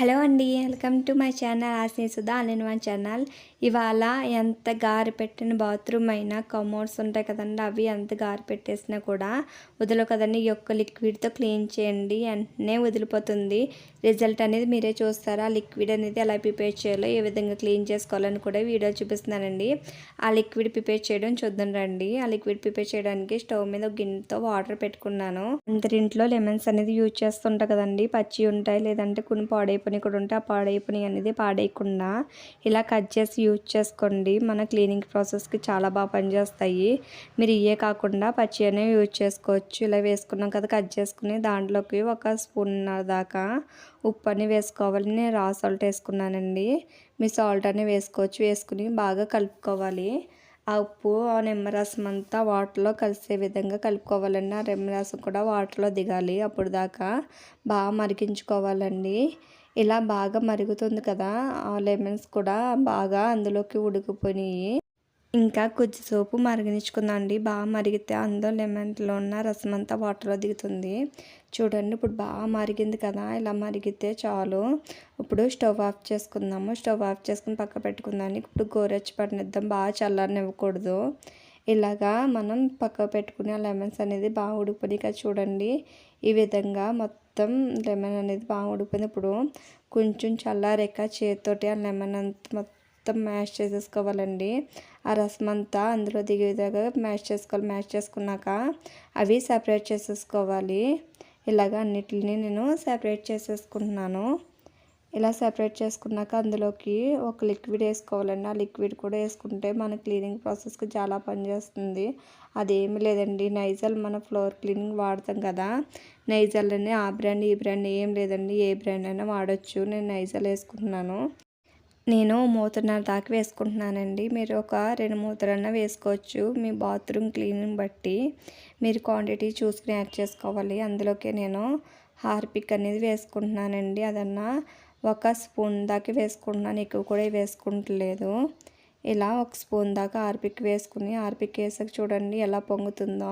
Hello అండి. Welcome to my channel ఆస్ని Sudha all in one channel. ఇవాళ ఎంత గారి పెట్టిన బాత్రూమ్ అయినా కమోడ్స్ ఉంటాయి కదండి, అవి ఎంత గారి పెట్టేసినా కూడా వదలవు కదండి. ఈ యొక్క లిక్విడ్తో క్లీన్ చేయండి, వెంటనే వదిలిపోతుంది. రిజల్ట్ అనేది మీరే చూస్తారా. లిక్విడ్ అనేది ఎలా ప్రిపేర్ చేయాలో, ఏ విధంగా క్లీన్ చేసుకోవాలని కూడా వీడియో చూపిస్తున్నానండి. ఆ లిక్విడ్ ప్రిపేర్ చేయడం చూద్దాం రండి. ఆ లిక్విడ్ ప్రిపేర్ చేయడానికి స్టవ్ మీద ఒక గిన్నెతో వాటర్ పెట్టుకున్నాను. అందరింట్లో లెమన్స్ అనేది యూజ్ చేస్తుంటా కదండి. పచ్చి ఉంటాయి, లేదంటే కొన్ని పాడైపోయి కూడా ఉంటే ఆ పాడైపోయి అనేది పాడేయకుండా ఇలా కట్ చేసి యూజ్ చేసుకోండి. మన క్లీనింగ్ ప్రాసెస్కి చాలా బాగా పనిచేస్తాయి. మీరు ఇవే కాకుండా పచ్చి అనేవి యూజ్ చేసుకోవచ్చు. ఇలా వేసుకున్నాం కదా, కట్ చేసుకుని దాంట్లోకి ఒక స్పూన్ దాకా ఉప్పు అని వేసుకోవాలి. నేను రా సాల్ట్ వేసుకున్నానండి. మీ సాల్ట్ అని వేసుకోవచ్చు. వేసుకుని బాగా కలుపుకోవాలి. ఆ ఉప్పు ఆ నిమ్మరసం అంతా వాటర్లో కలిసే విధంగా కలుపుకోవాలండి. ఆ నిమ్మరసం కూడా వాటర్లో దిగాలి. అప్పుడు దాకా బాగా మరిగించుకోవాలండి. ఇలా బాగా మరుగుతుంది కదా, ఆ లెమన్స్ కూడా బాగా అందులోకి ఉడికిపోయినాయి. ఇంకా కొద్దిసేపు మరిగించుకుందాం అండి. బాగా మరిగితే అందులో లెమన్లో ఉన్న రసం అంతా వాటర్లో దిగుతుంది. చూడండి, ఇప్పుడు బాగా మరిగింది కదా, ఇలా మరిగితే చాలు. ఇప్పుడు స్టవ్ ఆఫ్ చేసుకుందాము. స్టవ్ ఆఫ్ చేసుకుని పక్క పెట్టుకుందాం. ఇప్పుడు గోరెచ్చి పడనిద్దాం, బాగా చల్లారనివ్వకూడదు. ఇలాగా మనం పక్క పెట్టుకుని ఆ లెమన్స్ అనేది బాగా ఉడికిపోయి కదా, చూడండి ఈ విధంగా మొత్తం లెమన్ అనేది బాగా ఉడికిపోయింది. ఇప్పుడు కొంచెం చల్లారాక చేతితోటి ఆ లెమన్ అంతా మొత్తం మ్యాష్ చేసేసుకోవాలండి. ఆ రసం అంతా అందులో దిగేదాకా మ్యాష్ చేసుకోవాలి. మ్యాష్ చేసుకున్నాక అవి సపరేట్ చేసేసుకోవాలి. ఇలాగ అన్నిటిని నేను సపరేట్ చేసేసుకుంటున్నాను. ఇలా సపరేట్ చేసుకున్నాక అందులోకి ఒక లిక్విడ్ వేసుకోవాలండి. ఆ లిక్విడ్ కూడా వేసుకుంటే మన క్లీనింగ్ ప్రాసెస్కి చాలా పనిచేస్తుంది. అదేమి లేదండి, నైజల్ మన ఫ్లోర్ క్లీనింగ్ వాడతాం కదా, నైజల్ అని ఆ బ్రాండ్ ఈ బ్రాండ్ ఏం లేదండి, ఏ బ్రాండ్ అయినా వాడచ్చు. నేను నైజల్ వేసుకుంటున్నాను. నేను మూతన్నర దాకా వేసుకుంటున్నానండి. మీరు ఒక 2 మూతలన్నా వేసుకోవచ్చు. మీ బాత్రూమ్ క్లీనింగ్ బట్టి మీరు క్వాంటిటీ చూసుకుని యాడ్ చేసుకోవాలి. అందులోకి నేను హార్పిక్ అనేది వేసుకుంటున్నానండి. అదన్నా ఒక స్పూన్ దాకా వేసుకుంటున్నాను, ఎక్కువ కూడా వేసుకుంటలేదు. ఇలా ఒక స్పూన్ దాకా హార్పిక్ వేసుకుని, హార్పిక్ వేసాక చూడండి ఎలా పొంగుతుందో.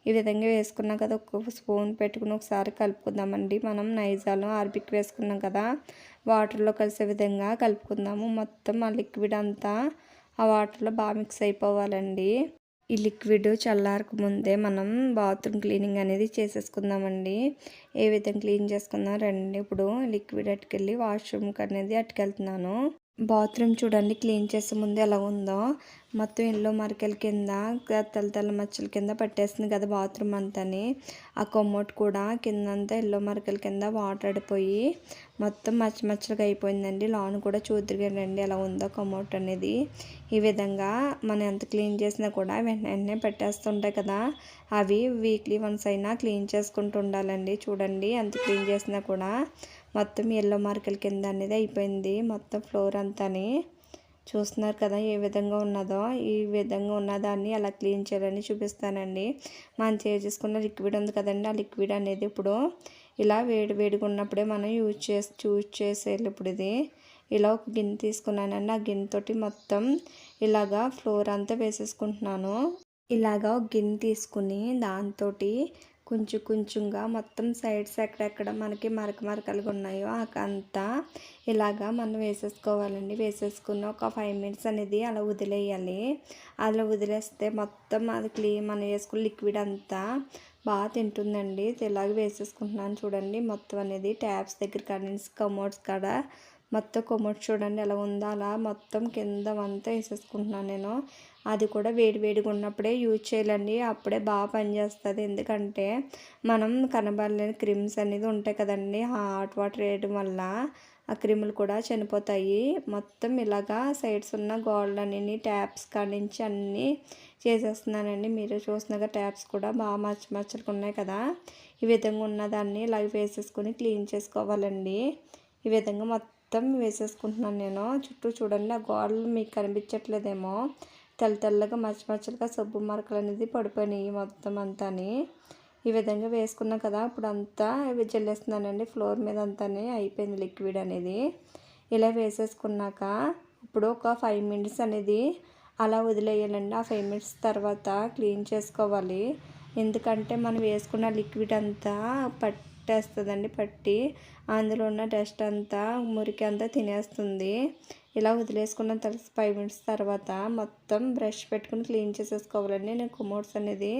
ఈ విధంగా వేసుకున్నాం కదా, ఒక స్పూన్ పెట్టుకుని ఒకసారి కలుపుకుందామండి. మనం నైజాలు హార్పిక్ వేసుకున్నాం కదా, వాటర్లో కలిసే విధంగా కలుపుకుందాము. మొత్తం ఆ లిక్విడ్ అంతా ఆ వాటర్లో బాగా మిక్స్ అయిపోవాలండి. ఈ లిక్విడ్ చల్లారక ముందే మనం బాత్రూమ్ క్లీనింగ్ అనేది చేసేసుకుందామండి. ఏ విధంగా క్లీన్ చేసుకుందాం రండి. ఇప్పుడు లిక్విడ్ అట్టుకెళ్ళి వాష్రూమ్కి అనేది అట్టుకెళ్తున్నాను. బాత్రూమ్ చూడండి క్లీన్ చేసే ముందు ఎలా ఉందో. మొత్తం ఎల్లో మరకల కింద తెల్ల తెల్ల మచ్చల కింద పట్టేస్తుంది కదా బాత్రూమ్ అంతాని. ఆ కొమ్మోట్ కూడా కిందంతా ఎల్లో మరకల కింద వాటర్ అడిపోయి మొత్తం మచ్చలుగా అయిపోయిందండి. లాన్ కూడా చూద్దరుగానండి ఎలా ఉందో కొమ్మోట్ అనేది. ఈ విధంగా మనం ఎంత క్లీన్ చేసినా కూడా వెంటనే పెట్టేస్తుంటాయి కదా, అవి వీక్లీ వన్స్ అయినా క్లీన్ చేసుకుంటూ ఉండాలండి. చూడండి ఎంత క్లీన్ చేసినా కూడా మొత్తం ఎల్లో మార్కుల కింద అనేది అయిపోయింది. మొత్తం ఫ్లోర్ అంతాని చూస్తున్నారు కదా ఏ విధంగా ఉన్నదో. ఈ విధంగా ఉన్నదాన్ని అలా క్లీన్ చేయాలని చూపిస్తానండి. మనం చేసుకున్న లిక్విడ్ ఉంది కదండి, ఆ లిక్విడ్ అనేది ఇప్పుడు ఇలా వేడిగా ఉన్నప్పుడే మనం యూజ్ చేసేయాలి. ఇప్పుడు ఇది ఇలా ఒక గిన్నె తీసుకున్నానండి. ఆ గిన్నెతోటి మొత్తం ఇలాగా ఫ్లోర్ అంతా వేసేసుకుంటున్నాను. ఇలాగా ఒక గిన్నె తీసుకుని దాంతో కొంచెంగా మొత్తం సైడ్స్ ఎక్కడెక్కడ మనకి మరకలుగా ఉన్నాయో అంతా ఇలాగా మనం వేసేసుకోవాలండి. వేసేసుకున్న ఒక 5 మినిట్స్ అనేది అలా వదిలేయాలి. అలా వదిలేస్తే మొత్తం అది మనం వేసుకున్న లిక్విడ్ అంతా బాగా తింటుందండి. ఇలాగ వేసేసుకుంటున్నాను చూడండి. మొత్తం అనేది ట్యాప్స్ దగ్గర కనెన్స్ కమోడ్స్ కాడ మొత్తం కొమ్మటి చూడండి ఎలా ఉందో, అలా మొత్తం కింద అంతా వేసేసుకుంటున్నాను నేను. అది కూడా వేడిగా ఉన్నప్పుడే యూజ్ చేయాలండి, అప్పుడే బాగా పనిచేస్తుంది. ఎందుకంటే మనం కనబడలేని క్రిమ్స్ అనేది ఉంటాయి కదండి, హాట్ వాటర్ వేయడం వల్ల ఆ క్రిములు కూడా చనిపోతాయి. మొత్తం ఇలాగా సైడ్స్ ఉన్న గోడలన్నీ ట్యాప్స్ కానించి అన్నీ చేసేస్తున్నానండి. మీరు చూస్తున్నాగా ట్యాప్స్ కూడా బాగా మచ్చలు ఉన్నాయి కదా, ఈ విధంగా ఉన్నదాన్ని ఇలాగ వేసేసుకొని క్లీన్ చేసుకోవాలండి. ఈ విధంగా మొత్తం వేసేసుకుంటున్నాను నేను. చుట్టూ చూడండి ఆ గోడలు మీకు కనిపించట్లేదేమో, తెల్లగా మచ్చలుగా సబ్బు మరకలు అనేది పడిపోయినాయి మొత్తం అంతాని. ఈ విధంగా వేసుకున్నాం కదా, ఇప్పుడు అంతా జల్లేస్తున్నానండి ఫ్లోర్ మీద అంతానే అయిపోయింది లిక్విడ్ అనేది. ఇలా వేసేసుకున్నాక ఇప్పుడు ఒక 5 మినిట్స్ అనేది అలా వదిలేయాలండి. ఆ 5 మినిట్స్ తర్వాత క్లీన్ చేసుకోవాలి. ఎందుకంటే మనం వేసుకున్న లిక్విడ్ అంతా పట్టేస్తుందండి. పట్టి అందులో ఉన్న డస్ట్ అంతా మురికి అంతా తినేస్తుంది. ఇలా వదిలేసుకున్న తర్వాత 5 మినిట్స్ తర్వాత మొత్తం బ్రష్ పెట్టుకుని క్లీన్ చేసేసుకోవాలండి. నేను కమోడ్స్ అనేది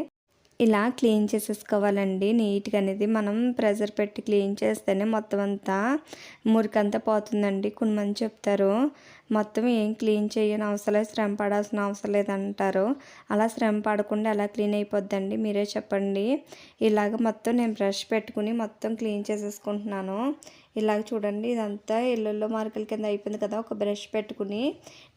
ఇలా క్లీన్ చేసేసుకోవాలండి నీట్గా అనేది. మనం ప్రెజర్ పెట్టి క్లీన్ చేస్తేనే మొత్తం అంతా మురికంతా పోతుందండి. కొంతమంది చెప్తారు మొత్తం ఏం క్లీన్ చేయని అవసరం లేదు, శ్రమ పడాల్సిన అవసరం లేదంటారు. అలా శ్రమ పడకుండా ఎలా క్లీన్ అయిపోద్దండి, మీరే చెప్పండి. ఇలాగ మొత్తం నేను బ్రష్ పెట్టుకుని మొత్తం క్లీన్ చేసేసుకుంటున్నాను. ఇలాగ చూడండి ఇదంతా ఎల్లుల్లో మార్కుల కింద అయిపోయింది కదా. ఒక బ్రష్ పెట్టుకుని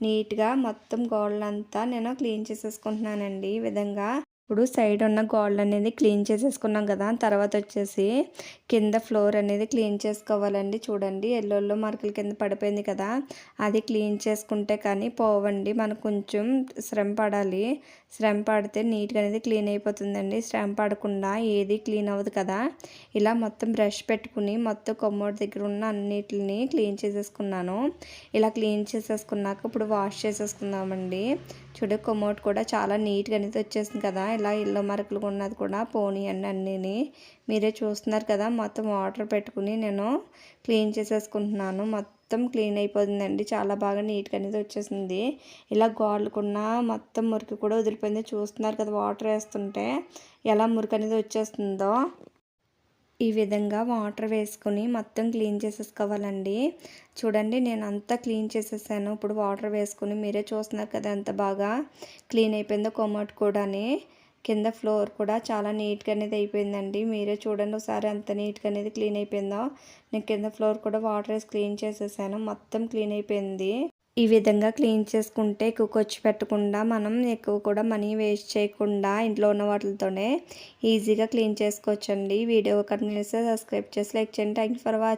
నీట్గా మొత్తం గోడలంతా నేను క్లీన్ చేసేసుకుంటున్నానండి. ఈ విధంగా ఇప్పుడు సైడ్ ఉన్న గోడలు అనేది క్లీన్ చేసేసుకున్నాం కదా. తర్వాత వచ్చేసి కింద ఫ్లోర్ అనేది క్లీన్ చేసుకోవాలండి. చూడండి ఎల్లో మార్కుల కింద పడిపోయింది కదా, అది క్లీన్ చేసుకుంటే కానీ పోవండి. మనకు కొంచెం శ్రమ పడాలి. శ్రమ పడితే నీట్గా అనేది క్లీన్ అయిపోతుందండి. శ్రమ పడకుండా ఏది క్లీన్ అవ్వదు కదా. ఇలా మొత్తం బ్రష్ పెట్టుకుని మొత్తం కమోడ్ దగ్గర ఉన్న అన్నిటిని క్లీన్ చేసేసుకున్నాను. ఇలా క్లీన్ చేసేసుకున్నాక ఇప్పుడు వాష్ చేసేసుకుందామండి. చూడు కమోడ్ కూడా చాలా నీట్గా అనేది వచ్చేసింది కదా. ఇలా ఎల్లో మరకలు ఉన్నది కూడా పోనీయండి అన్నీని. మీరే చూస్తున్నారు కదా. మొత్తం వాటర్ పెట్టుకుని నేను క్లీన్ చేసేసుకుంటున్నాను. మొత్తం క్లీన్ అయిపోతుందండి. చాలా బాగా నీట్గా అనేది వచ్చేసింది. ఇలా గోడలకున్న మొత్తం మురికి కూడా వదిలిపోయింది. చూస్తున్నారు కదా వాటర్ వేస్తుంటే ఎలా మురికి అనేది వచ్చేస్తుందో. ఈ విధంగా వాటర్ వేసుకుని మొత్తం క్లీన్ చేసేసుకోవాలండి. చూడండి నేను అంతా క్లీన్ చేసేసాను. ఇప్పుడు వాటర్ వేసుకుని మీరే చూస్తున్నారు కదా ఎంత బాగా క్లీన్ అయిపోయిందో కమోడ్ కూడాని. కింద ఫ్లోర్ కూడా చాలా నీట్గా అనేది అయిపోయిందండి. మీరే చూడండి ఒకసారి ఎంత నీట్గా అనేది క్లీన్ అయిపోయిందో. నేను కింద ఫ్లోర్ కూడా వాటర్ వేసి క్లీన్ చేసేసాను. మొత్తం క్లీన్ అయిపోయింది. ఈ విధంగా క్లీన్ చేసుకుంటే ఎక్కువ ఖర్చు పెట్టకుండా, మనం ఎక్కువ కూడా మనీ వేస్ట్ చేయకుండా ఇంట్లో ఉన్న వాటితోనే ఈజీగా క్లీన్ చేసుకోవచ్చండి. వీడియో కనుక సబ్స్క్రైబ్ చేసి లైక్ చేయండి. Thank you for watching.